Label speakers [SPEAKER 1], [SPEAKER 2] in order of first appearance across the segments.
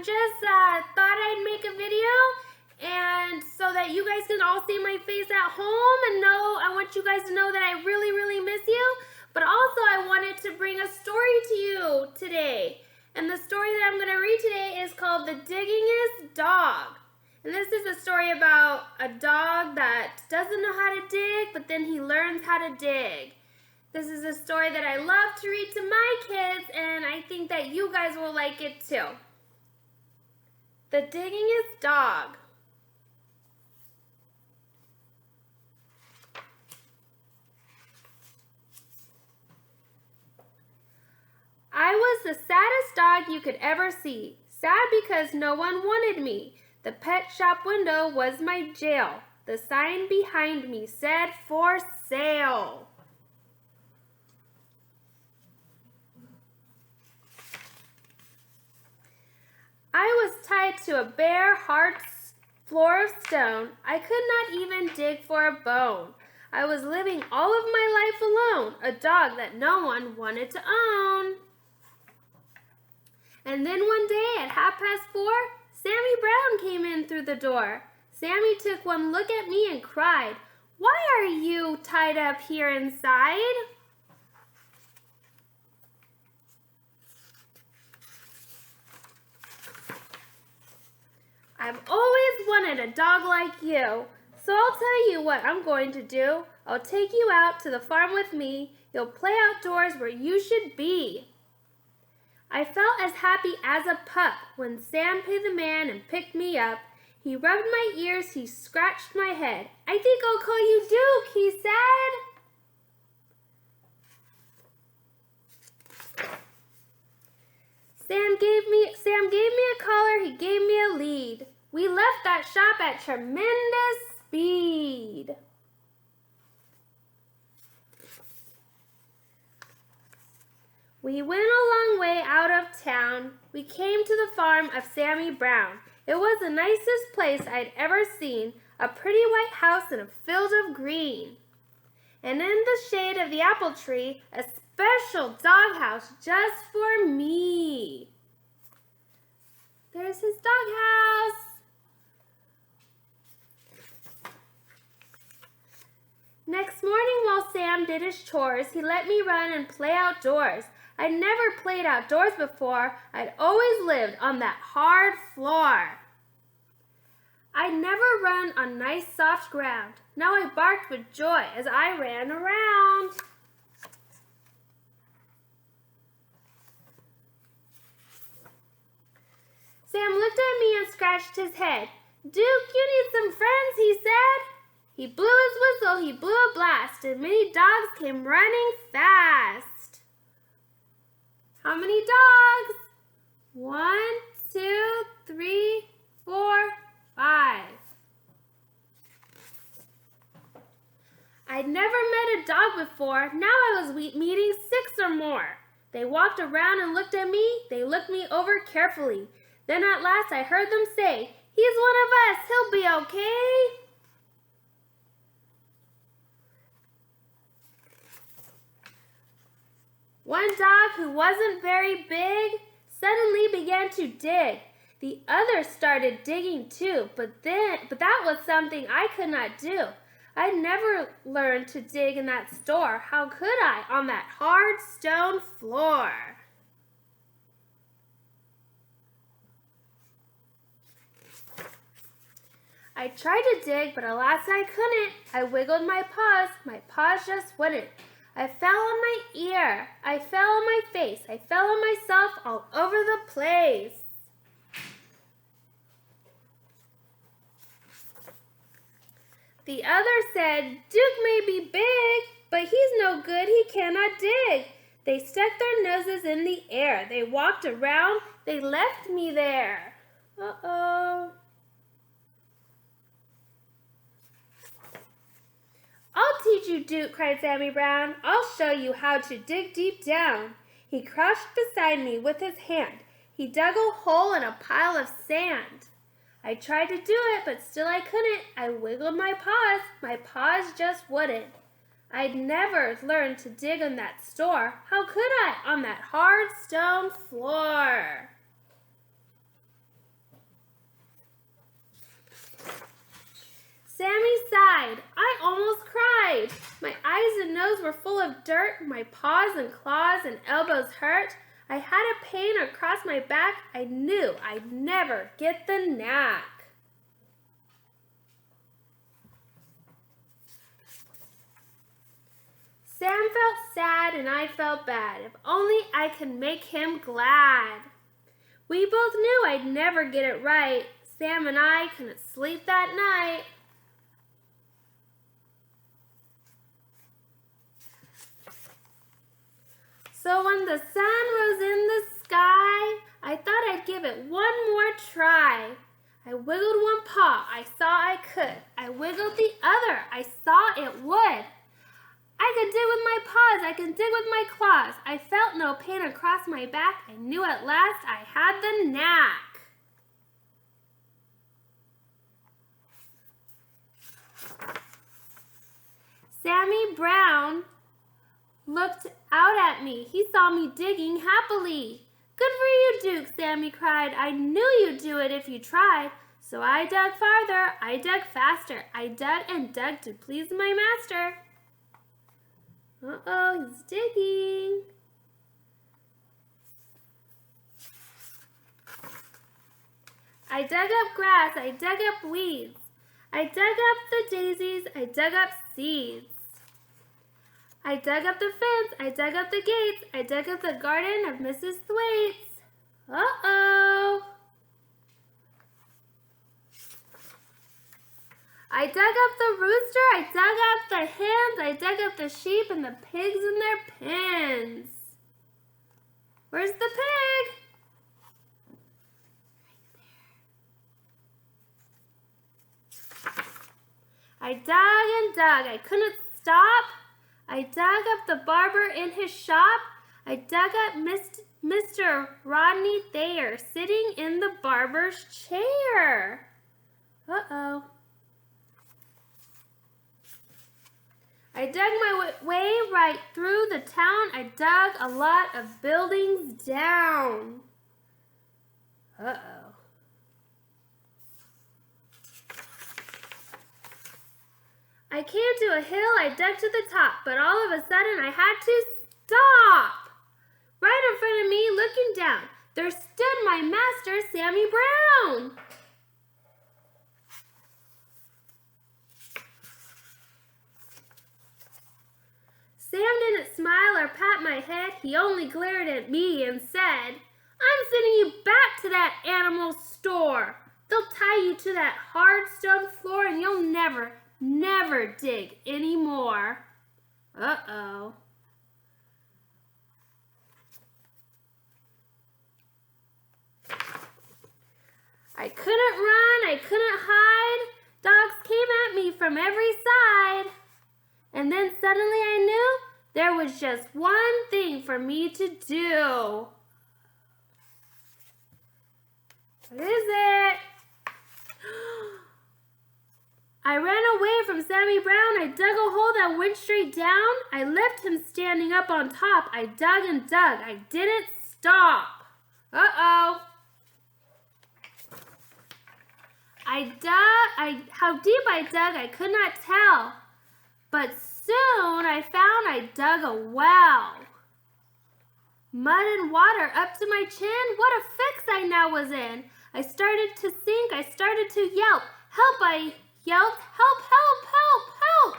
[SPEAKER 1] just thought I'd make a video and so that you guys can all see my face at home and I want you guys to know that I really, really miss you. But also I wanted to bring a story to you today. And the story that I'm going to read today is called The Digging-est Dog. And this is a story about a dog that doesn't know how to dig, but then he learns how to dig. This is a story that I love to read to my kids, and I think that you guys will like it too. The Digging-est Dog. I was the saddest dog you could ever see. Sad because no one wanted me. The pet shop window was my jail. The sign behind me said, "For sale." I was tied to a bare, hard floor of stone. I could not even dig for a bone. I was living all of my life alone, a dog that no one wanted to own. And then one day at 4:30, Sammy Brown came in through the door. Sammy took one look at me and cried, "Why are you tied up here inside?" I've always wanted a dog like you, so I'll tell you what I'm going to do. I'll take you out to the farm with me. You'll play outdoors where you should be. I felt as happy as a pup when Sam paid the man and picked me up. He rubbed my ears, he scratched my head. "I think I'll call you Duke," he said. Sam gave me a collar, he gave me a lead. We left that shop at tremendous speed. We went a long way out of town. We came to the farm of Sammy Brown. It was the nicest place I'd ever seen, a pretty white house in a field of green. And in the shade of the apple tree, a special doghouse just for me. There's his doghouse. Next morning while Sam did his chores, he let me run and play outdoors. I'd never played outdoors before. I'd always lived on that hard floor. I'd never run on nice soft ground. Now I barked with joy as I ran around. Sam looked at me and scratched his head. "Duke, you need some friends," he said. He blew his whistle, he blew a blast, and many dogs came running fast. How many dogs? 1, 2, 3, 4, 5. I'd never met a dog before. Now I was meeting 6 or more. They walked around and looked at me. They looked me over carefully. Then at last I heard them say, "He's one of us. He'll be okay." One dog who wasn't very big suddenly began to dig. The others started digging too, but that was something I could not do. I'd never learned to dig in that store. How could I on that hard stone floor? I tried to dig, but alas I couldn't. I wiggled my paws just wouldn't. I fell on my ear, I fell on my face, I fell on myself all over the place. The other said, "Duke may be big, but he's no good, he cannot dig." They stuck their noses in the air, they walked around, they left me there. Uh-oh. "I'll teach you, Duke," cried Sammy Brown. "I'll show you how to dig deep down." He crouched beside me with his hand. He dug a hole in a pile of sand. I tried to do it, but still I couldn't. I wiggled my paws just wouldn't. I'd never learned to dig in that store. How could I on that hard stone floor? Sammy sighed. I almost cried. My eyes and nose were full of dirt. My paws and claws and elbows hurt. I had a pain across my back. I knew I'd never get the knack. Sam felt sad and I felt bad. If only I could make him glad. We both knew I'd never get it right. Sam and I couldn't sleep that night. So when the sun rose in the sky, I thought I'd give it one more try. I wiggled one paw, I saw I could. I wiggled the other, I saw it would. I could dig with my paws, I could dig with my claws. I felt no pain across my back. I knew at last I had the knack. Sammy Brown looked out at me. He saw me digging happily. Good for you, Duke, Sammy cried. I knew you'd do it if you tried. So I dug farther, I dug faster. I dug and dug to please my master. Uh-oh, he's digging. I dug up grass, I dug up weeds. I dug up the daisies, I dug up seeds. I dug up the fence, I dug up the gates, I dug up the garden of Mrs. Thwaites. Uh-oh. I dug up the rooster, I dug up the hens, I dug up the sheep and the pigs in their pens. Where's the pig? Right there. I dug and dug, I couldn't stop. I dug up the barber in his shop. I dug up Mr. Rodney Thayer sitting in the barber's chair. Uh-oh. I dug my way right through the town. I dug a lot of buildings down. Uh-oh. I came to a hill, I dug to the top, but all of a sudden I had to stop. Right in front of me, looking down, there stood my master, Sammy Brown. Sam didn't smile or pat my head. He only glared at me and said, I'm sending you back to that animal store. They'll tie you to that hard stone floor and you'll never dig anymore. Uh-oh. I couldn't run, I couldn't hide. Dogs came at me from every side. And then suddenly I knew there was just one thing for me to do. What is it? I ran away from Sammy Brown. I dug a hole that went straight down. I left him standing up on top. I dug and dug. I didn't stop. Uh-oh. How deep I dug, I could not tell. But soon I found I dug a well. Mud and water up to my chin. What a fix I now was in. I started to sink. I started to yelp. Help, I yelped. Help, help, help, help.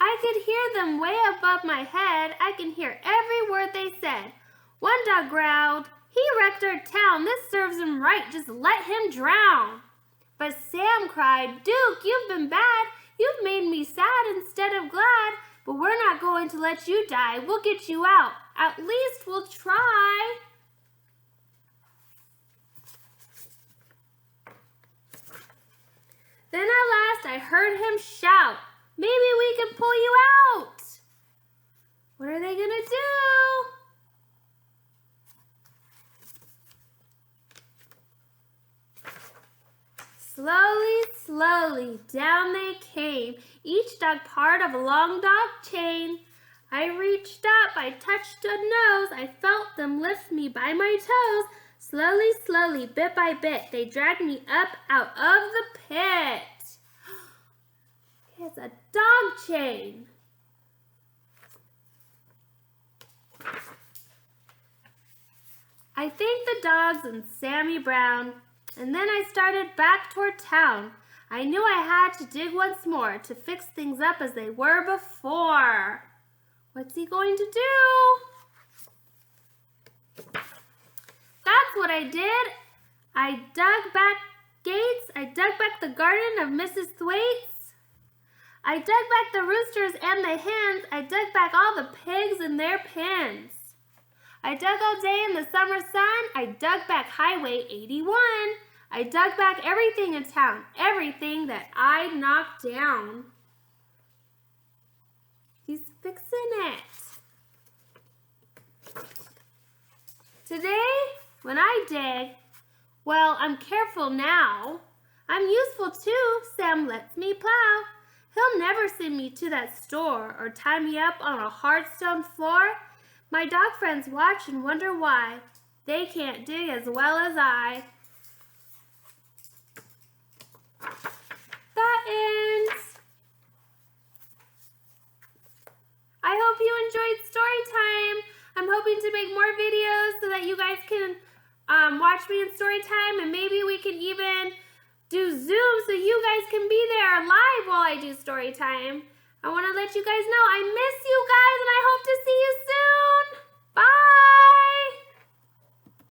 [SPEAKER 1] I could hear them way above my head. I can hear every word they said. One dog growled, he wrecked our town. This serves him right. Just let him drown. But Sam cried, Duke, you've been bad. You've made me sad instead of glad. But we're not going to let you die. We'll get you out. At least we'll try. Then at last I heard him shout, maybe we can pull you out. What are they going to do? Slowly, slowly, down they came, each dog part of a long dog chain. I reached up, I touched a nose, I felt them lift me by my toes. Slowly, slowly, bit by bit, they dragged me up out of the pit. It's a dog chain. I thanked the dogs and Sammy Brown, and then I started back toward town. I knew I had to dig once more to fix things up as they were before. What's he going to do? That's what I did. I dug back gates. I dug back the garden of Mrs. Thwaites. I dug back the roosters and the hens. I dug back all the pigs in their pens. I dug all day in the summer sun. I dug back Highway 81. I dug back everything in town, everything that I knocked down. He's fixing it. Today, when I dig, well, I'm careful now. I'm useful too. Sam lets me plow. He'll never send me to that store or tie me up on a hard stone floor. My dog friends watch and wonder why they can't dig as well as I. That ends. I hope you enjoyed story time. I'm hoping to make more videos so that you guys can watch me in story time, and maybe we can even do Zoom so you guys can be there live while I do story time. I want to let you guys know I miss you guys, and I hope to see you soon.